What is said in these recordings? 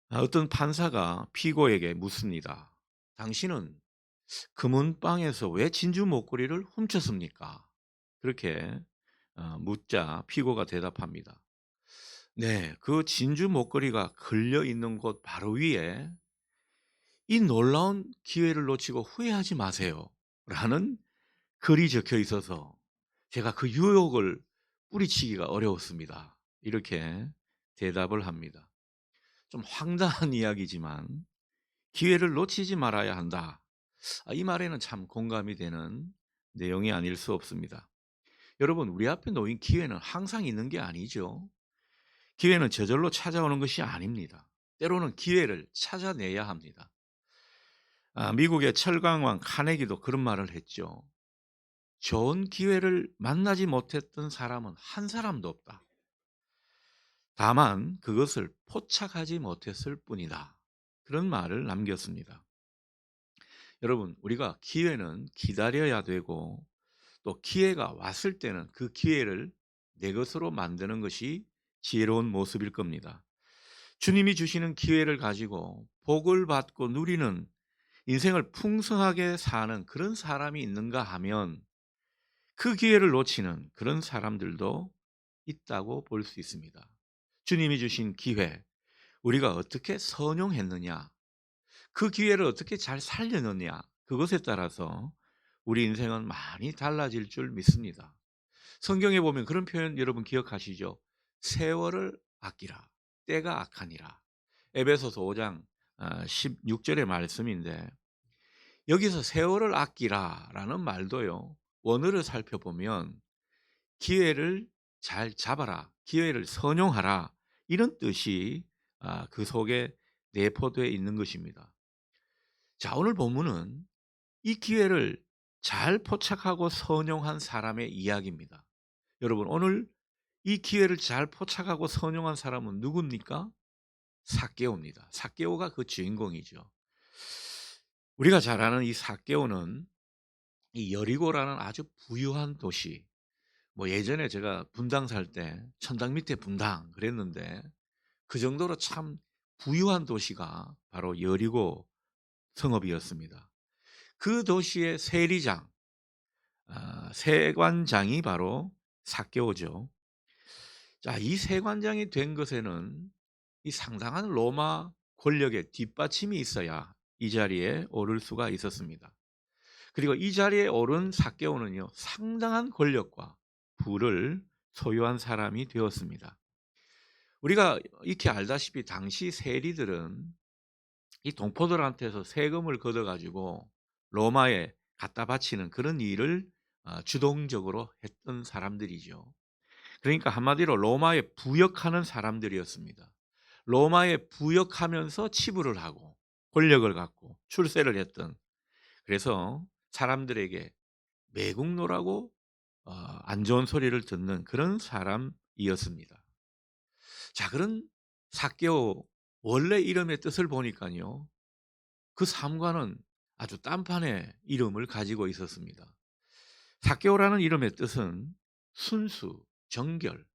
어떤 판사가 피고에게 묻습니다. 당신은 금은방에서 왜 진주 목걸이를 훔쳤습니까? 그렇게 묻자 피고가 대답합니다. 네, 그 진주 목걸이가 걸려 있는 곳 바로 위에 이 놀라운 기회를 놓치고 후회하지 마세요. 라는 글이 적혀 있어서 제가 그 유혹을 뿌리치기가 어려웠습니다. 이렇게 대답을 합니다. 좀 황당한 이야기지만 기회를 놓치지 말아야 한다. 이 말에는 참 공감이 되는 내용이 아닐 수 없습니다. 여러분, 우리 앞에 놓인 기회는 항상 있는 게 아니죠. 기회는 저절로 찾아오는 것이 아닙니다. 때로는 기회를 찾아내야 합니다. 미국의 철강왕 카네기도 그런 말을 했죠. 좋은 기회를 만나지 못했던 사람은 한 사람도 없다. 다만 그것을 포착하지 못했을 뿐이다. 그런 말을 남겼습니다. 여러분, 우리가 기회는 기다려야 되고 또 기회가 왔을 때는 그 기회를 내 것으로 만드는 것이 지혜로운 모습일 겁니다. 주님이 주시는 기회를 가지고 복을 받고 누리는 인생을 풍성하게 사는 그런 사람이 있는가 하면 그 기회를 놓치는 그런 사람들도 있다고 볼 수 있습니다. 주님이 주신 기회, 우리가 어떻게 선용했느냐, 그 기회를 어떻게 잘 살려느냐, 그것에 따라서 우리 인생은 많이 달라질 줄 믿습니다. 성경에 보면 그런 표현 여러분 기억하시죠? 세월을 아끼라. 때가 악하니라. 에베소서 5장 16절의 말씀인데 여기서 세월을 아끼라라는 말도요. 원어를 살펴보면 기회를 잘 잡아라. 기회를 선용하라. 이런 뜻이 그 속에 내포되어 있는 것입니다. 자, 오늘 본문은 이 기회를 잘 포착하고 선용한 사람의 이야기입니다. 여러분, 오늘 이 기회를 잘 포착하고 선용한 사람은 누굽니까? 삭개오입니다. 삭개오가 그 주인공이죠. 우리가 잘 아는 이 삭개오는 이 여리고라는 아주 부유한 도시, 뭐 예전에 제가 분당 살 때 천당 밑에 분당 그랬는데 그 정도로 참 부유한 도시가 바로 여리고 성읍이었습니다. 그 도시의 세리장, 세관장이 바로 삭개오죠. 자, 이 세관장이 된 것에는 이 상당한 로마 권력의 뒷받침이 있어야 이 자리에 오를 수가 있었습니다. 그리고 이 자리에 오른 삭개오는요, 상당한 권력과 부를 소유한 사람이 되었습니다. 우리가 익히 알다시피 당시 세리들은 이 동포들한테서 세금을 걷어가지고 로마에 갖다 바치는 그런 일을 주동적으로 했던 사람들이죠. 그러니까 한마디로 로마에 부역하는 사람들이었습니다. 로마에 부역하면서 치부를 하고 권력을 갖고 출세를 했던, 그래서 사람들에게 매국노라고 안 좋은 소리를 듣는 그런 사람이었습니다. 자, 그런 삭개오 원래 이름의 뜻을 보니까요. 그 삶과는 아주 딴판의 이름을 가지고 있었습니다. 삭개오라는 이름의 뜻은 순수, 정결,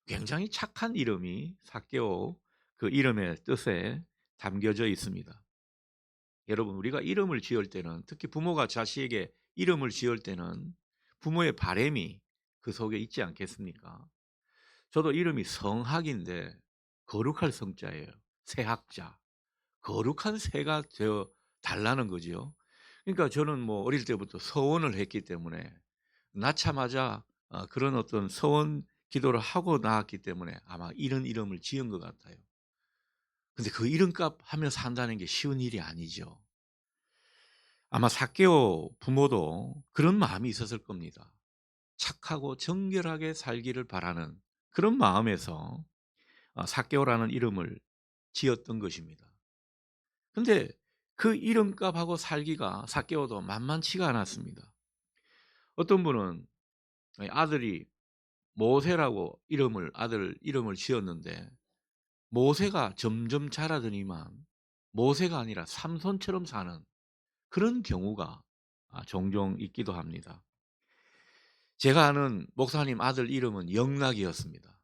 굉장히 착한 이름이 삭개오 그 이름의 뜻에 담겨져 있습니다. 여러분, 우리가 이름을 지을 때는, 특히 부모가 자식에게 이름을 지을 때는 부모의 바람이 그 속에 있지 않겠습니까? 저도 이름이 성학인데 거룩할 성자예요. 새학자. 거룩한 새가 되어 달라는 거지요. 그러니까 저는 뭐 어릴 때부터 서원을 했기 때문에 낳자마자 그런 어떤 서원 기도를 하고 낳았기 때문에 아마 이런 이름을 지은 것 같아요. 근데 그 이름값 하며 산다는 게 쉬운 일이 아니죠. 아마 삭개오 부모도 그런 마음이 있었을 겁니다. 착하고 정결하게 살기를 바라는 그런 마음에서 삭개오라는 이름을 지었던 것입니다. 근데 그 이름값하고 살기가 삭개오도 만만치가 않았습니다. 어떤 분은 아들이 모세라고 아들 이름을 지었는데 모세가 점점 자라더니만 모세가 아니라 삼손처럼 사는 그런 경우가 종종 있기도 합니다. 제가 아는 목사님 아들 이름은 영락이었습니다.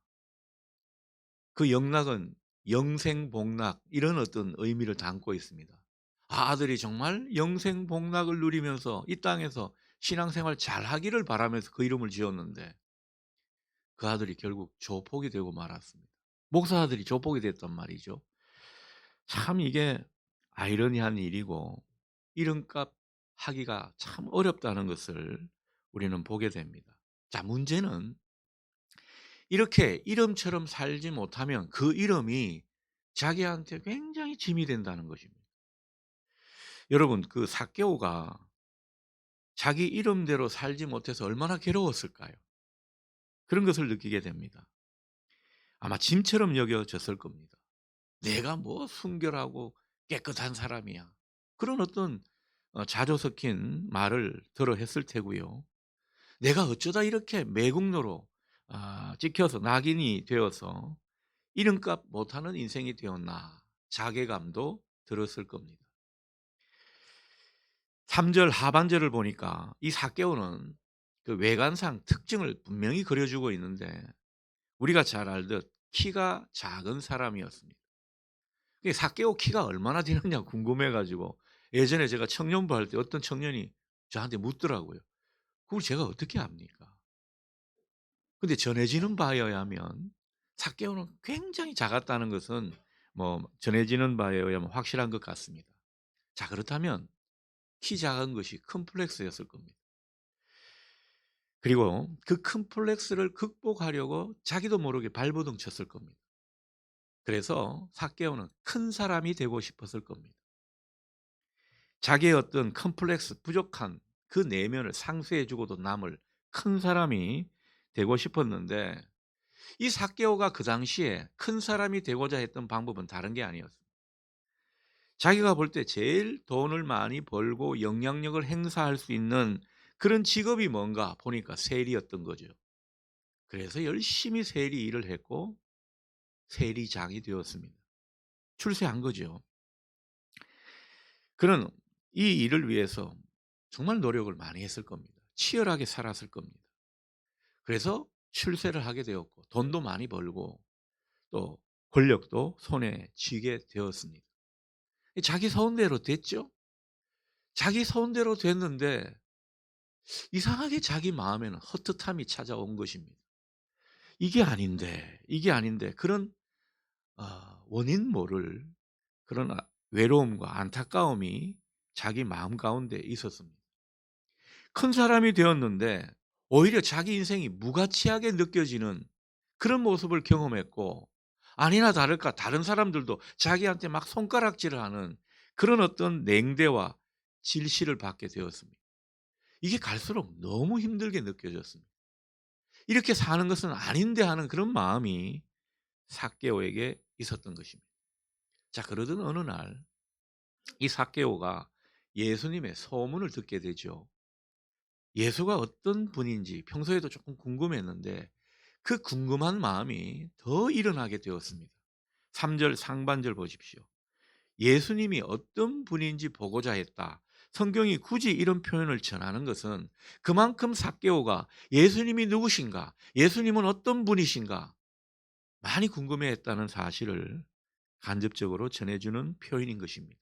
그 영락은 영생복락 이런 어떤 의미를 담고 있습니다. 아들이 정말 영생복락을 누리면서 이 땅에서 신앙생활 잘하기를 바라면서 그 이름을 지었는데 그 아들이 결국 조폭이 되고 말았습니다. 목사 아들이 조폭이 됐단 말이죠. 참 이게 아이러니한 일이고 이름값 하기가 참 어렵다는 것을 우리는 보게 됩니다. 자, 문제는 이렇게 이름처럼 살지 못하면 그 이름이 자기한테 굉장히 짐이 된다는 것입니다. 여러분, 그 삭개오가 자기 이름대로 살지 못해서 얼마나 괴로웠을까요? 그런 것을 느끼게 됩니다. 아마 짐처럼 여겨졌을 겁니다. 내가 뭐 순결하고 깨끗한 사람이야. 그런 어떤 자조 섞인 말을 들어 했을 테고요. 내가 어쩌다 이렇게 매국노로 찍혀서 낙인이 되어서 이름값 못하는 인생이 되었나 자괴감도 들었을 겁니다. 3절 하반절을 보니까 이 삭개오는 그 외관상 특징을 분명히 그려주고 있는데 우리가 잘 알듯 키가 작은 사람이었습니다. 삭개오 키가 얼마나 되느냐 궁금해 가지고 예전에 제가 청년부 할 때 어떤 청년이 저한테 묻더라고요. 그걸 제가 어떻게 압니까? 근데 전해지는 바에 의하면 삭개오는 굉장히 작았다는 것은 뭐 전해지는 바에 의하면 확실한 것 같습니다. 자, 그렇다면 키 작은 것이 컴플렉스였을 겁니다. 그리고 그 컴플렉스를 극복하려고 자기도 모르게 발버둥 쳤을 겁니다. 그래서 삭개오는 큰 사람이 되고 싶었을 겁니다. 자기의 어떤 컴플렉스, 부족한 그 내면을 상쇄해 주고도 남을 큰 사람이 되고 싶었는데 이 삭개오가 그 당시에 큰 사람이 되고자 했던 방법은 다른 게 아니었습니다. 자기가 볼 때 제일 돈을 많이 벌고 영향력을 행사할 수 있는 그런 직업이 뭔가 보니까 세리였던 거죠. 그래서 열심히 세리 일을 했고 세리장이 되었습니다. 출세한 거죠. 그는 이 일을 위해서 정말 노력을 많이 했을 겁니다. 치열하게 살았을 겁니다. 그래서 출세를 하게 되었고 돈도 많이 벌고 또 권력도 손에 쥐게 되었습니다. 자기 소원대로 됐죠. 자기 소원대로 됐는데 이상하게 자기 마음에는 헛헛함이 찾아온 것입니다. 이게 아닌데 그런 원인 모를 그런 외로움과 안타까움이 자기 마음 가운데 있었습니다. 큰 사람이 되었는데 오히려 자기 인생이 무가치하게 느껴지는 그런 모습을 경험했고 아니나 다를까 다른 사람들도 자기한테 막 손가락질을 하는 그런 어떤 냉대와 질시를 받게 되었습니다. 이게 갈수록 너무 힘들게 느껴졌습니다. 이렇게 사는 것은 아닌데 하는 그런 마음이 삭개오에게 있었던 것입니다. 자, 그러던 어느 날 이 삭개오가 예수님의 소문을 듣게 되죠. 예수가 어떤 분인지 평소에도 조금 궁금했는데 그 궁금한 마음이 더 일어나게 되었습니다. 3절 상반절 보십시오. 예수님이 어떤 분인지 보고자 했다. 성경이 굳이 이런 표현을 전하는 것은 그만큼 삭개오가 예수님이 누구신가, 예수님은 어떤 분이신가 많이 궁금해했다는 사실을 간접적으로 전해주는 표현인 것입니다.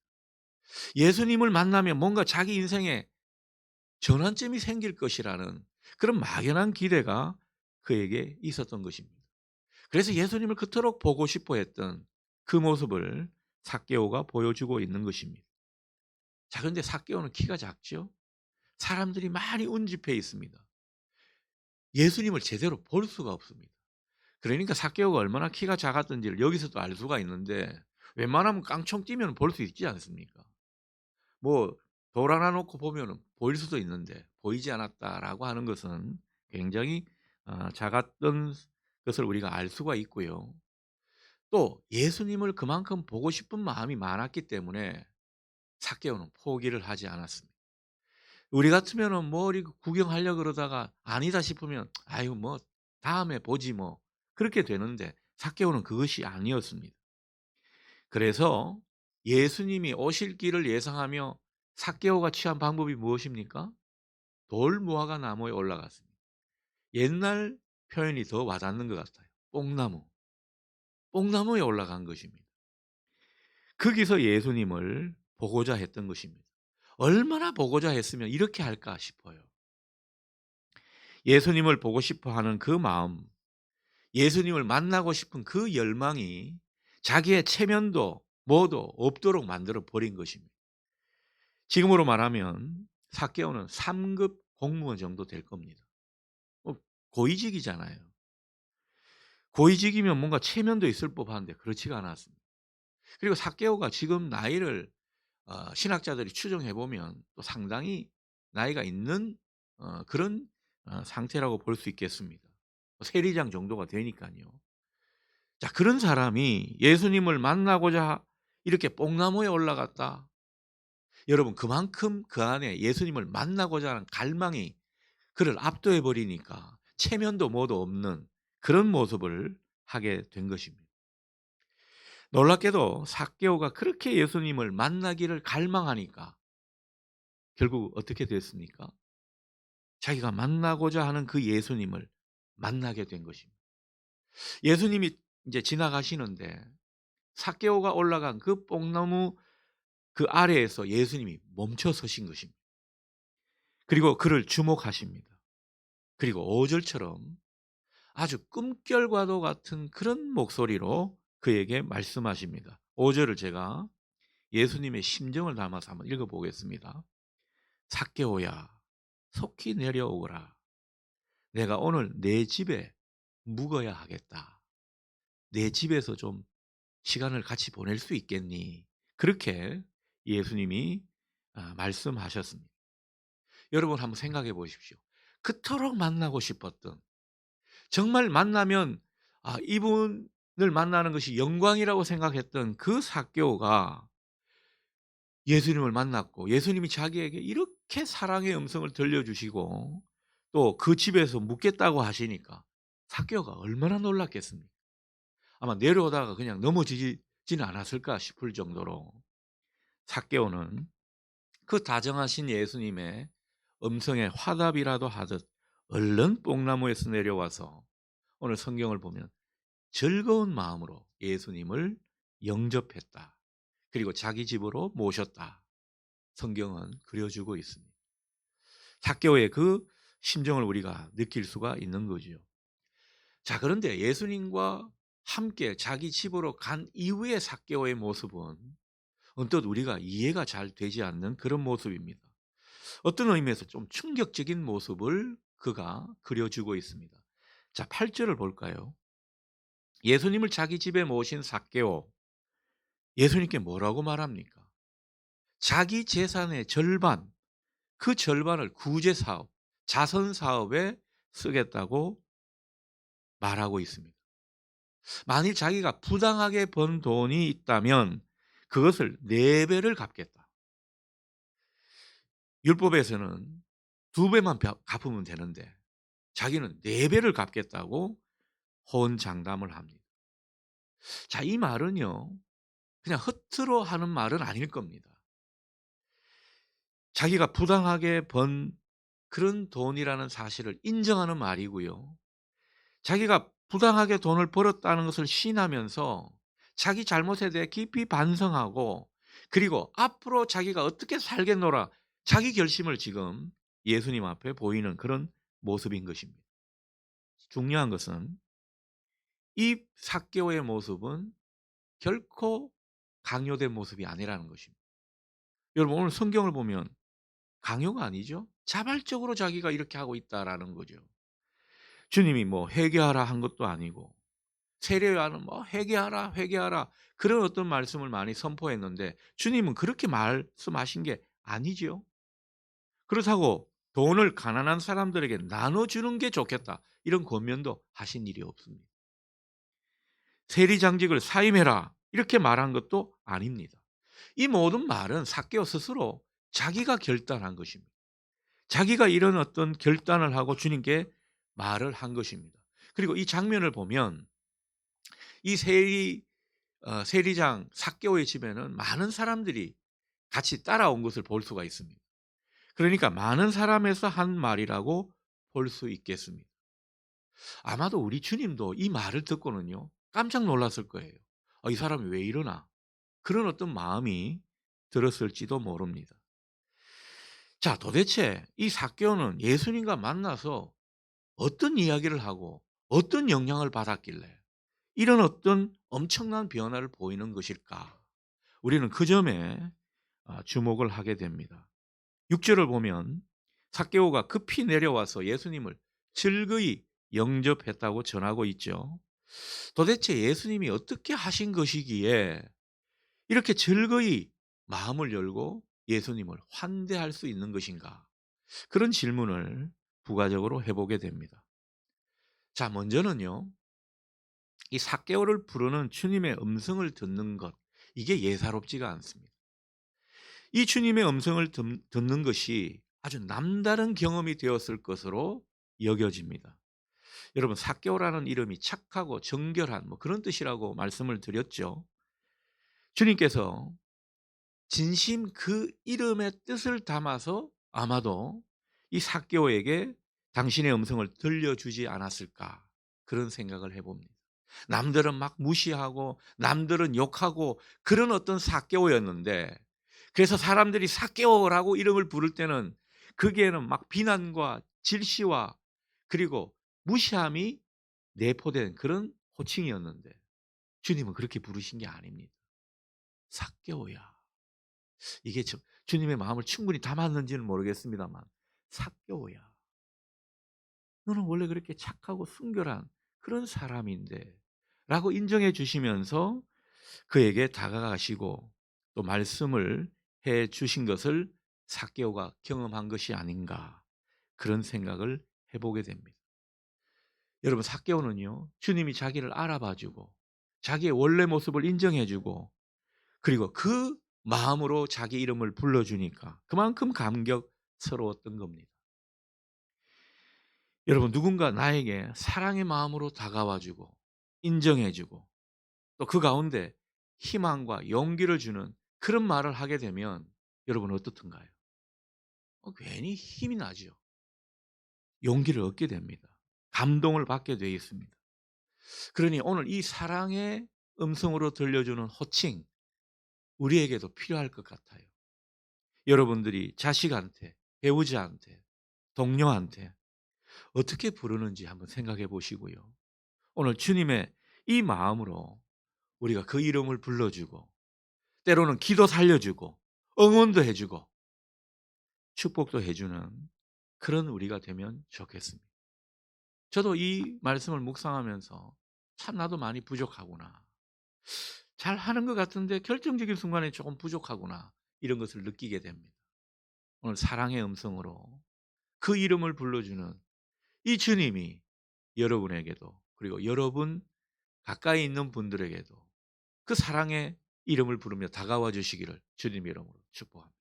예수님을 만나면 뭔가 자기 인생에 전환점이 생길 것이라는 그런 막연한 기대가 그에게 있었던 것입니다. 그래서 예수님을 그토록 보고 싶어 했던 그 모습을 삭개오가 보여주고 있는 것입니다. 자, 그런데 삭개오는 키가 작죠? 사람들이 많이 운집해 있습니다. 예수님을 제대로 볼 수가 없습니다. 그러니까 삭개오가 얼마나 키가 작았던지를 여기서도 알 수가 있는데 웬만하면 깡총 뛰면 볼 수 있지 않습니까? 뭐 돌 하나 놓고 보면은 보일 수도 있는데 보이지 않았다라고 하는 것은 굉장히 작았던 것을 우리가 알 수가 있고요. 또 예수님을 그만큼 보고 싶은 마음이 많았기 때문에 삭개오는 포기를 하지 않았습니다. 우리 같으면은 뭐 어디 구경하려고 그러다가 아니다 싶으면 아유 뭐 다음에 보지 뭐 그렇게 되는데 삭개오는 그것이 아니었습니다. 그래서 예수님이 오실 길을 예상하며 삭개오가 취한 방법이 무엇입니까? 돌무화과 나무에 올라갔습니다. 옛날 표현이 더 와닿는 것 같아요. 뽕나무. 뽕나무에 올라간 것입니다. 거기서 예수님을 보고자 했던 것입니다. 얼마나 보고자 했으면 이렇게 할까 싶어요. 예수님을 보고 싶어 하는 그 마음, 예수님을 만나고 싶은 그 열망이 자기의 체면도 뭐도 없도록 만들어 버린 것입니다. 지금으로 말하면 삭개오는 3급 공무원 정도 될 겁니다. 고위직이잖아요. 고위직이면 뭔가 체면도 있을 법한데 그렇지가 않았습니다. 그리고 삭개오가 지금 나이를 신학자들이 추정해 보면 또 상당히 나이가 있는 그런 상태라고 볼 수 있겠습니다. 세리장 정도가 되니까요. 자, 그런 사람이 예수님을 만나고자 이렇게 뽕나무에 올라갔다. 여러분, 그만큼 그 안에 예수님을 만나고자 하는 갈망이 그를 압도해 버리니까 체면도 뭐도 없는 그런 모습을 하게 된 것입니다. 놀랍게도 삭개오가 그렇게 예수님을 만나기를 갈망하니까 결국 어떻게 됐습니까? 자기가 만나고자 하는 그 예수님을 만나게 된 것입니다. 예수님이 이제 지나가시는데 삭개오가 올라간 그 뽕나무 그 아래에서 예수님이 멈춰 서신 것입니다. 그리고 그를 주목하십니다. 그리고 5절처럼 아주 꿈결과도 같은 그런 목소리로 그에게 말씀하십니다. 5절을 제가 예수님의 심정을 담아서 한번 읽어보겠습니다. 삭개오야, 속히 내려오거라. 내가 오늘 내 집에 묵어야 하겠다. 내 집에서 좀 시간을 같이 보낼 수 있겠니? 그렇게 예수님이 말씀하셨습니다. 여러분 한번 생각해 보십시오. 그토록 만나고 싶었던, 정말 만나면 이분을 만나는 것이 영광이라고 생각했던 그 삭개오가 예수님을 만났고 예수님이 자기에게 이렇게 사랑의 음성을 들려주시고 또 그 집에서 묵겠다고 하시니까 삭개오가 얼마나 놀랐겠습니까? 아마 내려오다가 그냥 넘어지지는 않았을까 싶을 정도로 삭개오는 그 다정하신 예수님의 음성에 화답이라도 하듯 얼른 뽕나무에서 내려와서 오늘 성경을 보면 즐거운 마음으로 예수님을 영접했다. 그리고 자기 집으로 모셨다. 성경은 그려주고 있습니다. 삭개오의 그 심정을 우리가 느낄 수가 있는 거죠. 자, 그런데 예수님과 함께 자기 집으로 간 이후의 삭개오의 모습은 언뜻 우리가 이해가 잘 되지 않는 그런 모습입니다. 어떤 의미에서 좀 충격적인 모습을 그가 그려주고 있습니다. 자, 8절을 볼까요? 예수님을 자기 집에 모신 삭개오, 예수님께 뭐라고 말합니까? 자기 재산의 절반, 그 절반을 구제사업, 자선사업에 쓰겠다고 말하고 있습니다. 만일 자기가 부당하게 번 돈이 있다면 그것을 4배를 갚겠다. 율법에서는 2배만 갚으면 되는데 자기는 4배를 갚겠다고 호언장담을 합니다. 자, 이 말은요, 그냥 허투루 하는 말은 아닐 겁니다. 자기가 부당하게 번 그런 돈이라는 사실을 인정하는 말이고요. 자기가 부당하게 돈을 벌었다는 것을 시인하면서 자기 잘못에 대해 깊이 반성하고 그리고 앞으로 자기가 어떻게 살겠노라 자기 결심을 지금 예수님 앞에 보이는 그런 모습인 것입니다. 중요한 것은 이 삭개오의 모습은 결코 강요된 모습이 아니라는 것입니다. 여러분 오늘 성경을 보면 강요가 아니죠. 자발적으로 자기가 이렇게 하고 있다라는 거죠. 주님이 뭐 회개하라 한 것도 아니고 세례요한은 뭐 회개하라 회개하라 그런 어떤 말씀을 많이 선포했는데 주님은 그렇게 말씀하신 게 아니죠. 그렇다고 돈을 가난한 사람들에게 나눠주는 게 좋겠다 이런 권면도 하신 일이 없습니다. 세리장직을 사임해라 이렇게 말한 것도 아닙니다. 이 모든 말은 삭개오 스스로 자기가 결단한 것입니다. 자기가 이런 어떤 결단을 하고 주님께 말을 한 것입니다. 그리고 이 장면을 보면 이 세리장 삭개오의 집에는 많은 사람들이 같이 따라온 것을 볼 수가 있습니다. 그러니까 많은 사람에서 한 말이라고 볼 수 있겠습니다. 아마도 우리 주님도 이 말을 듣고는요, 깜짝 놀랐을 거예요. '아 이 사람이 왜 이러나?' 그런 어떤 마음이 들었을지도 모릅니다. 자 도대체 이 삭개오는 예수님과 만나서 어떤 이야기를 하고 어떤 영향을 받았길래 이런 어떤 엄청난 변화를 보이는 것일까? 우리는 그 점에 주목을 하게 됩니다. 6 절을 보면 삭개오가 급히 내려와서 예수님을 즐거이 영접했다고 전하고 있죠. 도대체 예수님이 어떻게 하신 것이기에 이렇게 즐거이 마음을 열고 예수님을 환대할 수 있는 것인가? 그런 질문을 부가적으로 해 보게 됩니다. 자 먼저는요. 이 삭개오를 부르는 주님의 음성을 듣는 것 이게 예사롭지가 않습니다. 이 주님의 음성을 듣는 것이 아주 남다른 경험이 되었을 것으로 여겨집니다. 여러분 삭개오라는 이름이 착하고 정결한 뭐 그런 뜻이라고 말씀을 드렸죠. 주님께서 진심 그 이름의 뜻을 담아서 아마도 이 삭개오에게 당신의 음성을 들려주지 않았을까 그런 생각을 해봅니다. 남들은 막 무시하고 남들은 욕하고 그런 어떤 삭개오였는데 그래서 사람들이 삭개오라고 이름을 부를 때는 거기에는 막 비난과 질시와 그리고 무시함이 내포된 그런 호칭이었는데 주님은 그렇게 부르신 게 아닙니다. 삭개오야. 이게 주님의 마음을 충분히 담았는지는 모르겠습니다만 삭개오야. 너는 원래 그렇게 착하고 순결한 그런 사람인데 라고 인정해 주시면서 그에게 다가가시고 또 말씀을 해 주신 것을 삭개오가 경험한 것이 아닌가 그런 생각을 해보게 됩니다. 여러분 삭개오는요 주님이 자기를 알아봐 주고 자기의 원래 모습을 인정해 주고 그리고 그 마음으로 자기 이름을 불러주니까 그만큼 감격스러웠던 겁니다. 여러분 누군가 나에게 사랑의 마음으로 다가와 주고 인정해 주고 또 그 가운데 희망과 용기를 주는 그런 말을 하게 되면 여러분 어떻든가요? 괜히 힘이 나죠. 용기를 얻게 됩니다. 감동을 받게 되어 있습니다. 그러니 오늘 이 사랑의 음성으로 들려주는 호칭 우리에게도 필요할 것 같아요. 여러분들이 자식한테, 배우자한테, 동료한테 어떻게 부르는지 한번 생각해 보시고요. 오늘 주님의 이 마음으로 우리가 그 이름을 불러주고 때로는 기도 살려주고 응원도 해주고 축복도 해주는 그런 우리가 되면 좋겠습니다. 저도 이 말씀을 묵상하면서 참 나도 많이 부족하구나. 잘 하는 것 같은데 결정적인 순간에 조금 부족하구나. 이런 것을 느끼게 됩니다. 오늘 사랑의 음성으로 그 이름을 불러주는 이 주님이 여러분에게도 그리고 여러분 가까이 있는 분들에게도 그 사랑의 이름을 부르며 다가와 주시기를 주님 이름으로 축복합니다.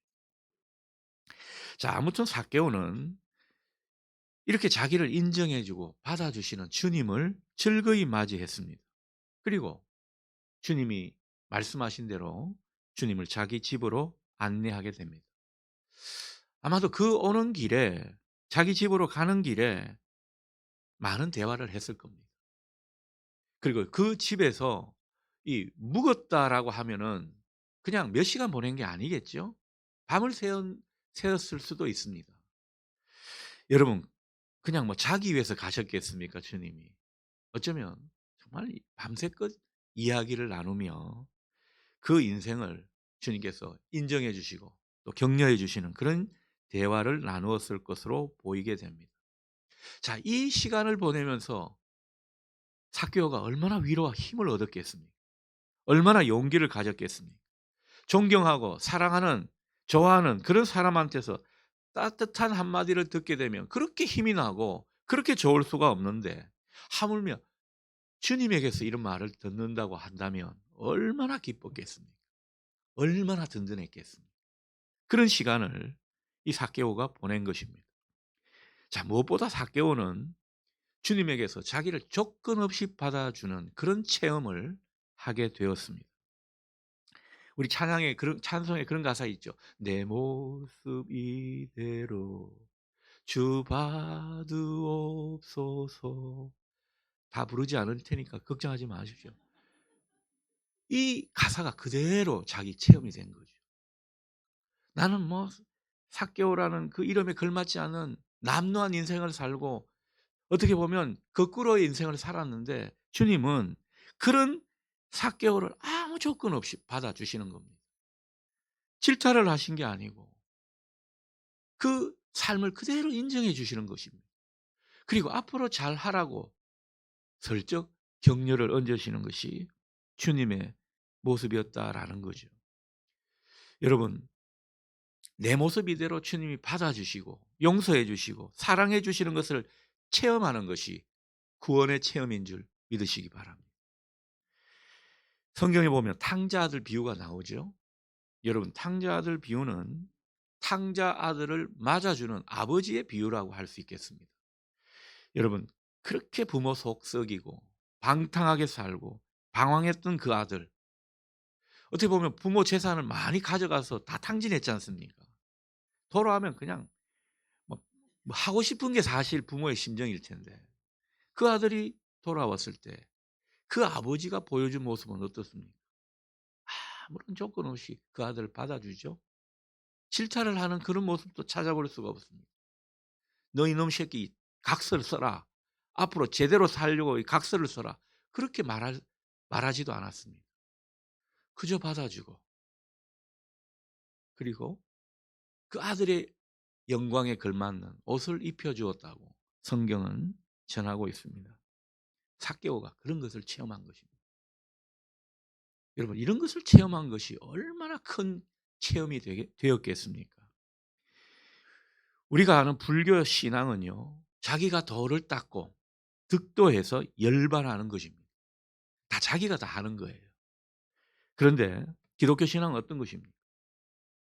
자, 아무튼 삭개오는 이렇게 자기를 인정해 주고 받아 주시는 주님을 즐거이 맞이했습니다. 그리고 주님이 말씀하신 대로 주님을 자기 집으로 안내하게 됩니다. 아마도 그 오는 길에 자기 집으로 가는 길에 많은 대화를 했을 겁니다. 그리고 그 집에서 이 묵었다라고 하면은 그냥 몇 시간 보낸 게 아니겠죠? 밤을 새었을 수도 있습니다. 여러분 그냥 뭐 자기 위해서 가셨겠습니까 주님이? 어쩌면 정말 밤새껏 이야기를 나누며 그 인생을 주님께서 인정해 주시고 또 격려해 주시는 그런 대화를 나누었을 것으로 보이게 됩니다. 자, 이 시간을 보내면서 삭개오가 얼마나 위로와 힘을 얻었겠습니까? 얼마나 용기를 가졌겠습니까? 존경하고 사랑하는 좋아하는 그런 사람한테서 따뜻한 한마디를 듣게 되면 그렇게 힘이 나고 그렇게 좋을 수가 없는데 하물며 주님에게서 이런 말을 듣는다고 한다면 얼마나 기뻤겠습니까? 얼마나 든든했겠습니까? 그런 시간을 이 삭개오가 보낸 것입니다. 자, 무엇보다 삭개오는 주님에게서 자기를 조건 없이 받아주는 그런 체험을 하게 되었습니다. 우리 찬양의 그런 찬송에 그런 가사 있죠. 내 모습 이대로 주 봐두옵소서. 다 부르지 않을 테니까 걱정하지 마십시오. 이 가사가 그대로 자기 체험이 된 거죠. 나는 뭐 삭개오라는 그 이름에 걸맞지 않은 남루한 인생을 살고 어떻게 보면 거꾸로의 인생을 살았는데 주님은 그런 삭개오를 아무 조건 없이 받아주시는 겁니다. 질타를 하신 게 아니고 그 삶을 그대로 인정해 주시는 것입니다. 그리고 앞으로 잘하라고 슬쩍 격려를 얹으시는 것이 주님의 모습이었다라는 거죠. 여러분, 내 모습 이대로 주님이 받아주시고 용서해 주시고 사랑해 주시는 것을 체험하는 것이 구원의 체험인 줄 믿으시기 바랍니다. 성경에 보면 탕자 아들 비유가 나오죠. 여러분, 탕자 아들 비유는 탕자 아들을 맞아주는 아버지의 비유라고 할 수 있겠습니다. 여러분, 그렇게 부모 속 썩이고 방탕하게 살고 방황했던 그 아들, 어떻게 보면 부모 재산을 많이 가져가서 다 탕진했지 않습니까? 돌아오면 그냥 뭐 하고 싶은 게 사실 부모의 심정일 텐데 그 아들이 돌아왔을 때 그 아버지가 보여준 모습은 어떻습니까? 아무런 조건 없이 그 아들을 받아주죠. 질타를 하는 그런 모습도 찾아볼 수가 없습니다. 너 이놈 새끼 각서를 써라. 앞으로 제대로 살려고 이 각서를 써라. 그렇게 말하지도 않았습니다. 그저 받아주고 그리고 그 아들의 영광에 걸맞는 옷을 입혀주었다고 성경은 전하고 있습니다. 삭개오가 그런 것을 체험한 것입니다. 여러분, 이런 것을 체험한 것이 얼마나 큰 체험이 되었겠습니까? 우리가 아는 불교 신앙은요, 자기가 돌을 닦고 득도해서 열반하는 것입니다. 다 자기가 다 하는 거예요. 그런데 기독교 신앙은 어떤 것입니까?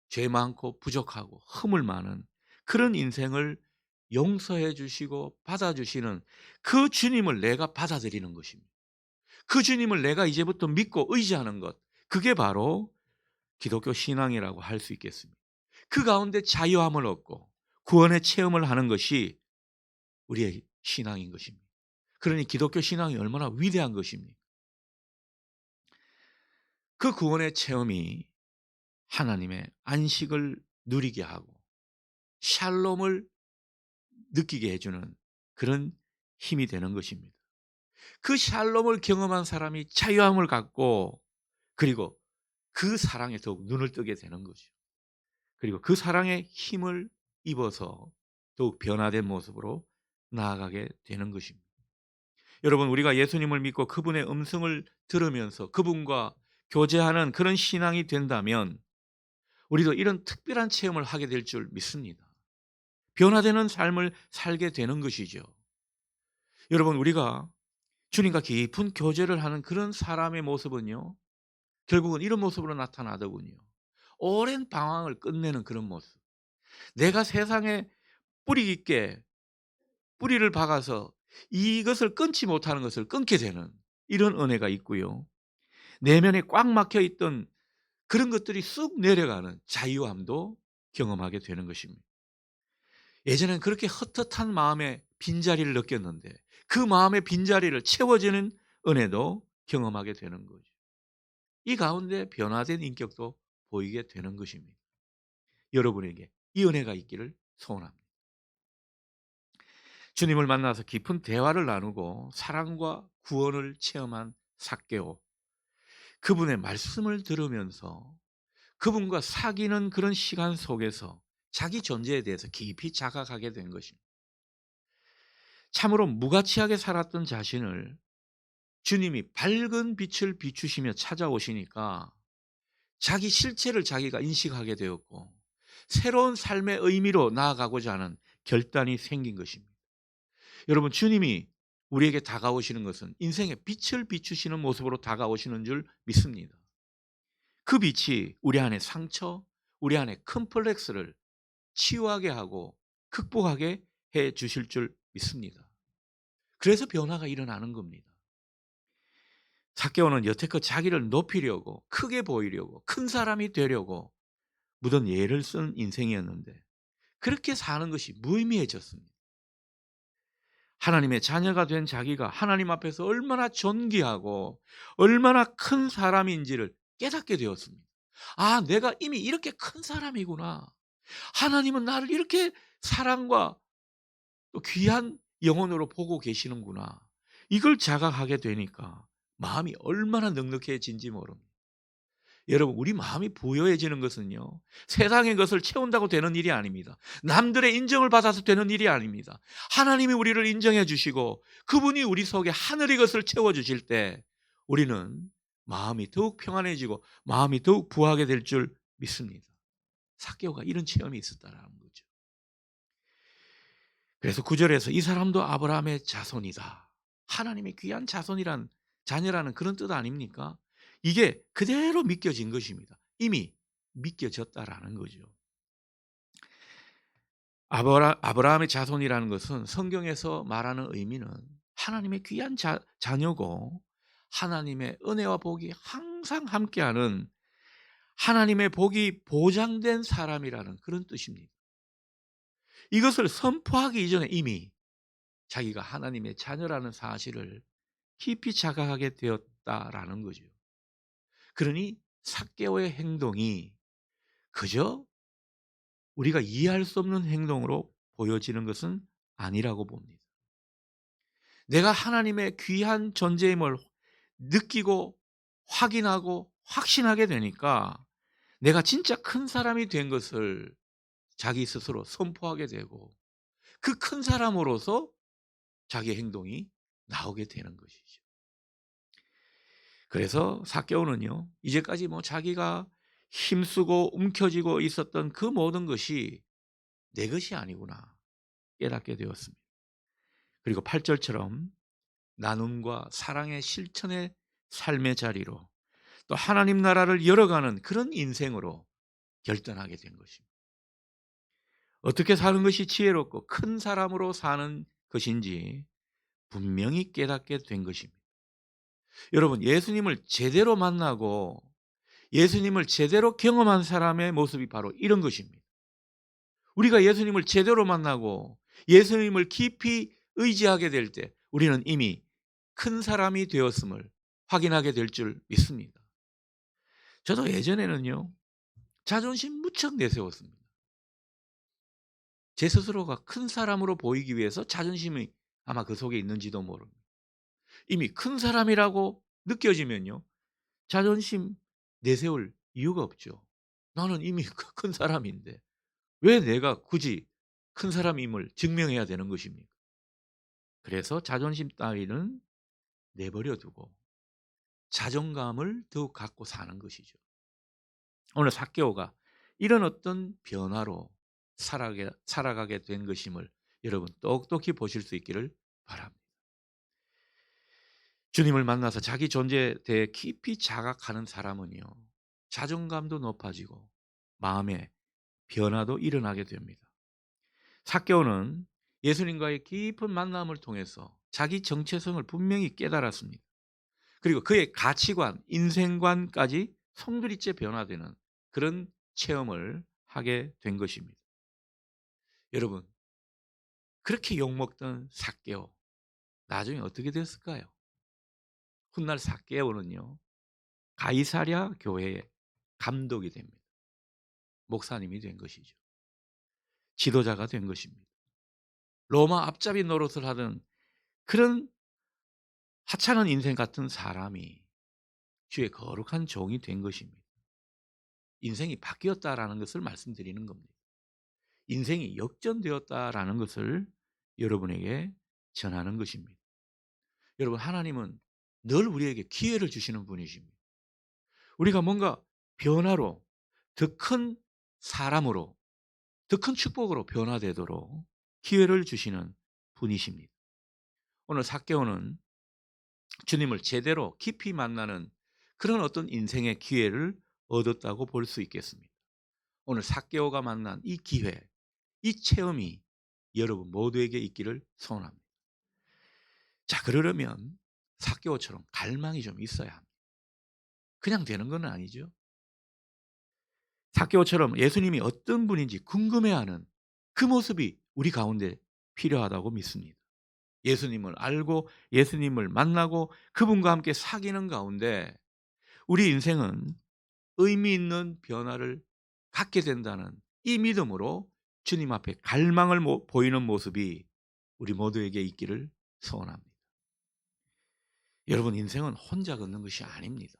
죄 많고 부족하고 허물 많은 그런 인생을 용서해 주시고 받아주시는 그 주님을 내가 받아들이는 것입니다. 그 주님을 내가 이제부터 믿고 의지하는 것, 그게 바로 기독교 신앙이라고 할 수 있겠습니다. 그 가운데 자유함을 얻고 구원의 체험을 하는 것이 우리의 신앙인 것입니다. 그러니 기독교 신앙이 얼마나 위대한 것입니까? 그 구원의 체험이 하나님의 안식을 누리게 하고 샬롬을 느끼게 해주는 그런 힘이 되는 것입니다. 그 샬롬을 경험한 사람이 자유함을 갖고 그리고 그 사랑에 더욱 눈을 뜨게 되는 거죠. 그리고 그 사랑의 힘을 입어서 더욱 변화된 모습으로 나아가게 되는 것입니다. 여러분, 우리가 예수님을 믿고 그분의 음성을 들으면서 그분과 교제하는 그런 신앙이 된다면 우리도 이런 특별한 체험을 하게 될 줄 믿습니다. 변화되는 삶을 살게 되는 것이죠. 여러분, 우리가 주님과 깊은 교제를 하는 그런 사람의 모습은요, 결국은 이런 모습으로 나타나더군요. 오랜 방황을 끝내는 그런 모습. 내가 세상에 뿌리 깊게 뿌리를 박아서 이것을 끊지 못하는 것을 끊게 되는 이런 은혜가 있고요. 내면에 꽉 막혀 있던 그런 것들이 쑥 내려가는 자유함도 경험하게 되는 것입니다. 예전엔 그렇게 헛헛한 마음의 빈자리를 느꼈는데 그 마음의 빈자리를 채워주는 은혜도 경험하게 되는 거죠. 이 가운데 변화된 인격도 보이게 되는 것입니다. 여러분에게 이 은혜가 있기를 소원합니다. 주님을 만나서 깊은 대화를 나누고 사랑과 구원을 체험한 삭개오, 그분의 말씀을 들으면서 그분과 사귀는 그런 시간 속에서 자기 존재에 대해서 깊이 자각하게 된 것입니다. 참으로 무가치하게 살았던 자신을 주님이 밝은 빛을 비추시며 찾아오시니까 자기 실체를 자기가 인식하게 되었고 새로운 삶의 의미로 나아가고자 하는 결단이 생긴 것입니다. 여러분, 주님이 우리에게 다가오시는 것은 인생의 빛을 비추시는 모습으로 다가오시는 줄 믿습니다. 그 빛이 우리 안에 상처, 우리 안에 컴플렉스를 치유하게 하고 극복하게 해 주실 줄 믿습니다. 그래서 변화가 일어나는 겁니다. 삭개오는 여태껏 자기를 높이려고 크게 보이려고 큰 사람이 되려고 묻은 예를 쓴 인생이었는데 그렇게 사는 것이 무의미해졌습니다. 하나님의 자녀가 된 자기가 하나님 앞에서 얼마나 존귀하고 얼마나 큰 사람인지를 깨닫게 되었습니다. 아, 내가 이미 이렇게 큰 사람이구나. 하나님은 나를 이렇게 사랑과 또 귀한 영혼으로 보고 계시는구나. 이걸 자각하게 되니까 마음이 얼마나 넉넉해진지 모릅니다. 여러분, 우리 마음이 부여해지는 것은요, 세상의 것을 채운다고 되는 일이 아닙니다. 남들의 인정을 받아서 되는 일이 아닙니다. 하나님이 우리를 인정해 주시고 그분이 우리 속에 하늘의 것을 채워 주실 때 우리는 마음이 더욱 평안해지고 마음이 더욱 부하게 될 줄 믿습니다. 삭개오가 이런 체험이 있었다라는 거죠. 그래서 9절에서 이 사람도 아브라함의 자손이다. 하나님의 귀한 자녀라는 그런 뜻 아닙니까? 이게 그대로 믿겨진 것입니다. 이미 믿겨졌다라는 거죠. 아브라함의 자손이라는 것은 성경에서 말하는 의미는 하나님의 귀한 자녀고 하나님의 은혜와 복이 항상 함께하는 하나님의 복이 보장된 사람이라는 그런 뜻입니다. 이것을 선포하기 이전에 이미 자기가 하나님의 자녀라는 사실을 깊이 자각하게 되었다라는 거죠. 그러니 삭개오의 행동이 그저 우리가 이해할 수 없는 행동으로 보여지는 것은 아니라고 봅니다. 내가 하나님의 귀한 존재임을 느끼고 확인하고 확신하게 되니까 내가 진짜 큰 사람이 된 것을 자기 스스로 선포하게 되고 그 큰 사람으로서 자기 행동이 나오게 되는 것이죠. 그래서 삭개오는요, 이제까지 자기가 힘쓰고 움켜쥐고 있었던 그 모든 것이 내 것이 아니구나 깨닫게 되었습니다. 그리고 8절처럼 나눔과 사랑의 실천의 삶의 자리로 또 하나님 나라를 열어가는 그런 인생으로 결단하게 된 것입니다. 어떻게 사는 것이 지혜롭고 큰 사람으로 사는 것인지 분명히 깨닫게 된 것입니다. 여러분, 예수님을 제대로 만나고 예수님을 제대로 경험한 사람의 모습이 바로 이런 것입니다. 우리가 예수님을 제대로 만나고 예수님을 깊이 의지하게 될 때 우리는 이미 큰 사람이 되었음을 확인하게 될 줄 믿습니다. 저도 예전에는요, 자존심 무척 내세웠습니다. 제 스스로가 큰 사람으로 보이기 위해서 자존심이 아마 그 속에 있는지도 모릅니다. 이미 큰 사람이라고 느껴지면요, 자존심 내세울 이유가 없죠. 나는 이미 큰 사람인데 왜 내가 굳이 큰 사람임을 증명해야 되는 것입니까? 그래서 자존심 따위는 내버려 두고 자존감을 더욱 갖고 사는 것이죠. 오늘 삭개오가 이런 어떤 변화로 살아가게 된 것임을 여러분 똑똑히 보실 수 있기를 바랍니다. 주님을 만나서 자기 존재에 대해 깊이 자각하는 사람은요, 자존감도 높아지고 마음의 변화도 일어나게 됩니다. 삭개오는 예수님과의 깊은 만남을 통해서 자기 정체성을 분명히 깨달았습니다. 그리고 그의 가치관, 인생관까지 송두리째 변화되는 그런 체험을 하게 된 것입니다. 여러분, 그렇게 욕먹던 삭개오, 나중에 어떻게 됐을까요? 훗날 삭개오는요, 가이사랴 교회의 감독이 됩니다. 목사님이 된 것이죠. 지도자가 된 것입니다. 로마 앞잡이 노릇을 하던 그런 하찮은 인생 같은 사람이 주의 거룩한 종이 된 것입니다. 인생이 바뀌었다라는 것을 말씀드리는 겁니다. 인생이 역전되었다라는 것을 여러분에게 전하는 것입니다. 여러분, 하나님은 늘 우리에게 기회를 주시는 분이십니다. 우리가 뭔가 변화로 더 큰 사람으로 더 큰 축복으로 변화되도록 기회를 주시는 분이십니다. 오늘 삭개오는 주님을 제대로 깊이 만나는 그런 어떤 인생의 기회를 얻었다고 볼 수 있겠습니다. 오늘 삭개오가 만난 이 기회, 이 체험이 여러분 모두에게 있기를 소원합니다. 자, 그러려면 삭개오처럼 갈망이 좀 있어야 합니다. 그냥 되는 건 아니죠. 삭개오처럼 예수님이 어떤 분인지 궁금해하는 그 모습이 우리 가운데 필요하다고 믿습니다. 예수님을 알고 예수님을 만나고 그분과 함께 사귀는 가운데 우리 인생은 의미 있는 변화를 갖게 된다는 이 믿음으로 주님 앞에 갈망을 보이는 모습이 우리 모두에게 있기를 소원합니다. 여러분, 인생은 혼자 걷는 것이 아닙니다.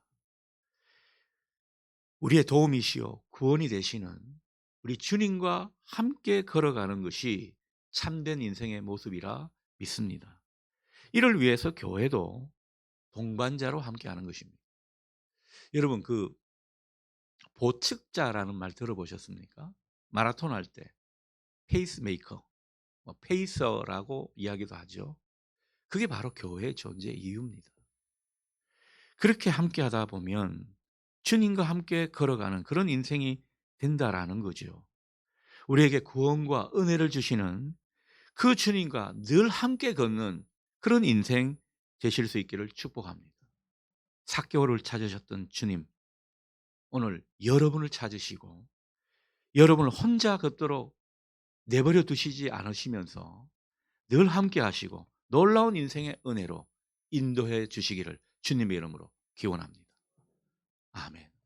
우리의 도움이시요 구원이 되시는 우리 주님과 함께 걸어가는 것이 참된 인생의 모습이라 믿습니다. 이를 위해서 교회도 동반자로 함께하는 것입니다. 여러분, 그 보측자라는 말 들어보셨습니까? 마라톤 할 때 페이스메이커, 페이서라고 이야기도 하죠. 그게 바로 교회의 존재 이유입니다. 그렇게 함께하다 보면 주님과 함께 걸어가는 그런 인생이 된다라는 거죠. 우리에게 구원과 은혜를 주시는 그 주님과 늘 함께 걷는 그런 인생 되실 수 있기를 축복합니다. 사개오를 찾으셨던 주님, 오늘 여러분을 찾으시고 여러분을 혼자 걷도록 내버려 두시지 않으시면서 늘 함께 하시고 놀라운 인생의 은혜로 인도해 주시기를 주님의 이름으로 기원합니다. 아멘.